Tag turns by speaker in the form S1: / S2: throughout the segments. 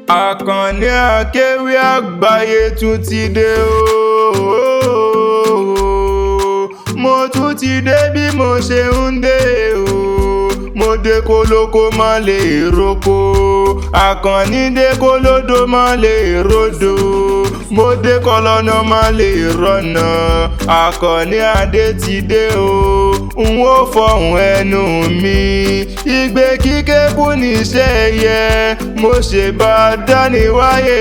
S1: Àkànní akéwì àgbáyé tún ti dé mo tún ti dé bí mo ṣe ń dé mo dé kólókó má lè roko. Àkànní dé kólódó má lè rodò. Mo dé kọ́lọ́nà má lè rọ̀nà. Àkànní adé ti dé n ó fọhùn ẹnu mi. Igbe kíké kú níṣẹ́ yẹ. Mo ṣe bá dániwáyé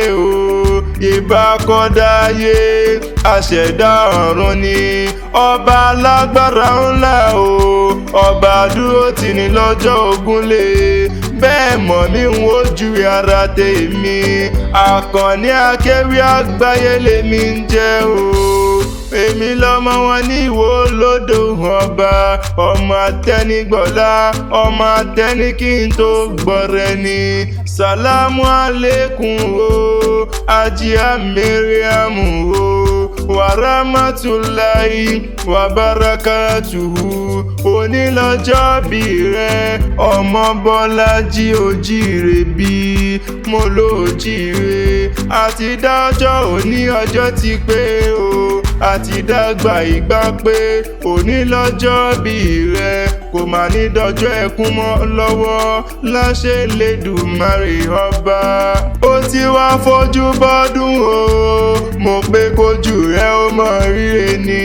S1: ìbá kọ́dáyé. Aṣẹ̀dá ọ̀run ni ọba alágbára ńlá ọba dúró tì ní lọ́jọ́ ogúnlé. Bẹ́ẹ̀ mọ̀ mí ń wojú ara tèmi. Àkànní akéwì àgbáyé lèmi ń jẹ́ èmi lọmọ wọn ní Ìwó Olódò ọba. Ọmọ atẹnigbọlá, ọmọ atẹni kí n tó gbọrẹ ni. Sàlámù alékùn Àjíà Mariam wàrámàtúláì wàbárakàtúhù. Òní lọ́jọ́ bí rẹ ọmọ Bọ́lájí òjíire bí mo ló jíire. Àti dájọ́ òní ọjọ́ ti pé àti dàgbà ìgbà pé òní lọ́jọ́ bí rẹ kò má ní dọjọ́ ẹkún mọ́ lọ́wọ́ láṣẹ Elédùmarè ọba. Ó ti wá fojú bọ́dún mo pé kojú rẹ ó mọ ríre ni.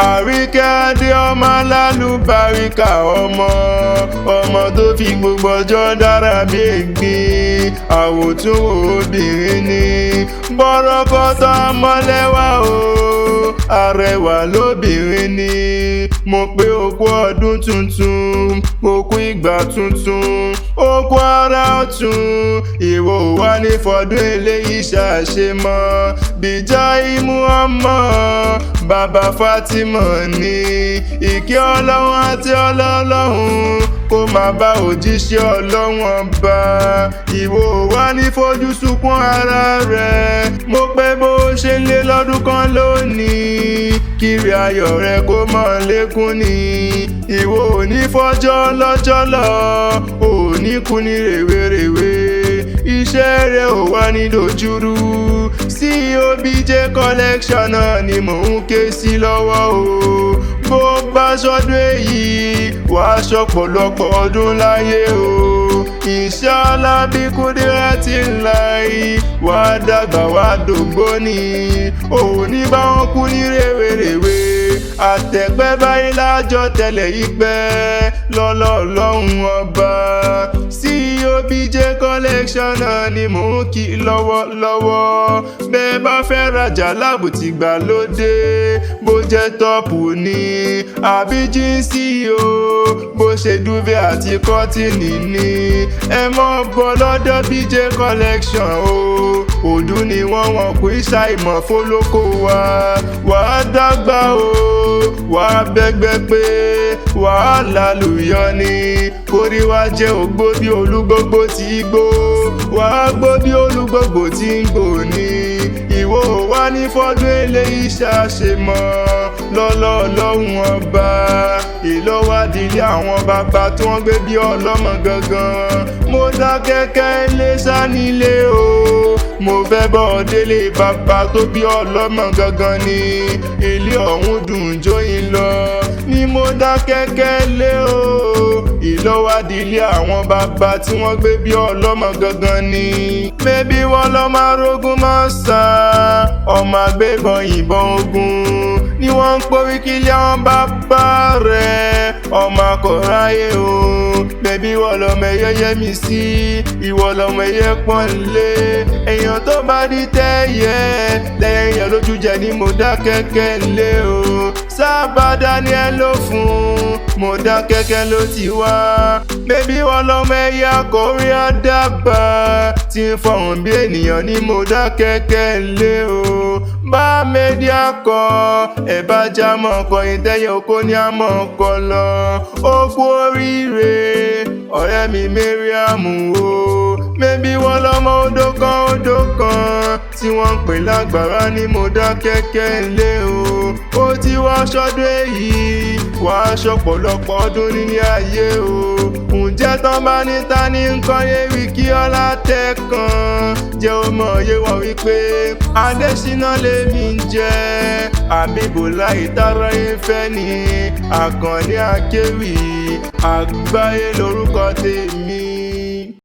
S1: Àríkẹ́ adé ọmọ alálùbáríkà ọmọ tó fi gbogbo ọjọ́ dára bí ègbín. Àwòtún obìnrin ni bọ́rọ́kọ́tọ́ ọmọlẹ́wà arẹwà lóbìnrin ni. Mo pé okú ọdún tuntun, okú ìgbà tuntun, okú ara ọ̀tun. Ìwọ wá ní fọdún eléyìí ṣàṣemọ́. Bíjà imú ọmọ bàbá Fátímà ni. Ìkẹ́ Ọlọ́run àti ọlọ́run kó máa bá òjíṣẹ́ Ọlọ́run ọba. Ìwọ wá ní fojú sunkún ara rẹ̀. Mo pé bó ṣe ń lé lọ́dún kan lónìí, kiri ayọ̀ rẹ kó mọ́ lékún ni. Ìwọ ò ní fọjọ́ lọ́jọ́ lọ, ò ní kú ní rèwerèwe. Iṣẹ́ rẹ ò wá ní dojúrú. COBJ collection náà ni mò ń ké sí lọ́wọ́ bó bá ṣọdún èyí wàá ṣọ̀pọ̀lọpọ̀ ọdún láyé Inshallah bí Kudratillahi wàá dàgbà wàá dògbó ni. Òní bá wọn kú ní rèwerèwe. Àtẹ̀pẹ́ báyìí lájọ tẹ̀lẹ̀ yìí pẹ́ lọ́lọ́run ọba. COBJ collection náà ni mò ń kí lọ́wọ́lọ́wọ́. Bẹ́ẹ̀ bá fẹ́ rajà lábùtì gbàlódé, bó jẹ́ tọ́pù ni àbí jíǹsì bó ṣe dúvé àti kọ́tìnì ni. Ẹ mọ́ bọ́ lọ́dọ̀ BJ collection òdú ni wọ́n kú ìṣàìmọ̀ fólókò wa. Wàá dàgbà wàá bẹ́gbẹ́ pé wàá lálùyọ ni. Kórí wá jẹ́ ògbó bí olúgbógbó tí gbó, wàá gbó bí olúgbógbó tí ń gbò ni. Ìwọ wá ní fọdún eléyìí ṣàṣemọ́ lọ́lọ́run ọba. Ìlọ́wádìí àwọn bàbá tí wọ́n gbé bí ọlọ́mọ gangan. Mo dá kẹ́kẹ́ ilé sánilé mo fẹ́ bọ́ délé bàbá tó bí ọlọ́mọ gangan ni. Ilé ọ̀hún dùn jóyin lọ ni mo dá kẹ́kẹ́ lé Ìlọ́wádìí àwọn bàbá tí wọ́n gbé bí ọlọ́mọ gangan ni. Bébí wọ́n lọ́ máa rógún máa sá ọmọ agbébọn ìbọn ogun ni wọ́n ń porí kílẹ̀ àwọn bàbá rẹ̀ ọmọ akọ̀ráyé bébí wọ́n lọ́mọ ẹyẹ yẹmi sí ìwọ lọ́mọ ẹyẹ pọ́nlé. Èèyàn tó bá di tẹ́yẹ lẹ́yìn yẹn lójú jẹ ni mo dá kẹ́kẹ́ lé Sábà Daniel ló fún mo dá kẹ́kẹ́ ló ti wá. Bébí wọ́n lọ́mọ ẹyẹ akọ̀rí àdàbà tí ń fọhùn bí ènìyàn ni mo dá kẹ́kẹ́ lé bá méjì akọ ẹ̀bá jámọ̀ ọkọ̀ ìtẹ́yẹ oko ní àmọ́ ọkọ̀ lọ. Ó kú oríire ọ̀rẹ́ mi Mariam Bébí wọ́n lọ́mọ odò kan tí wọ́n ń pè lágbára ní Mọdákẹ́kẹ́ ńlé o. Ó ti wá ṣọdún èyí wàá ṣọ̀pọ̀lọpọ̀ ọdún nílé ayé o. Ǹjẹ́ tán bá ní ta ní nǹkan ewì kí ọlá tẹ̀ kan, jẹ́ ó mọ̀ yé wọ́n wípé Adésínà lèmi ń jẹ́. Àbíbùláì táráyé fẹ́ ni Àkànní Akéwì, àgbáyé lórúkọ tèmi.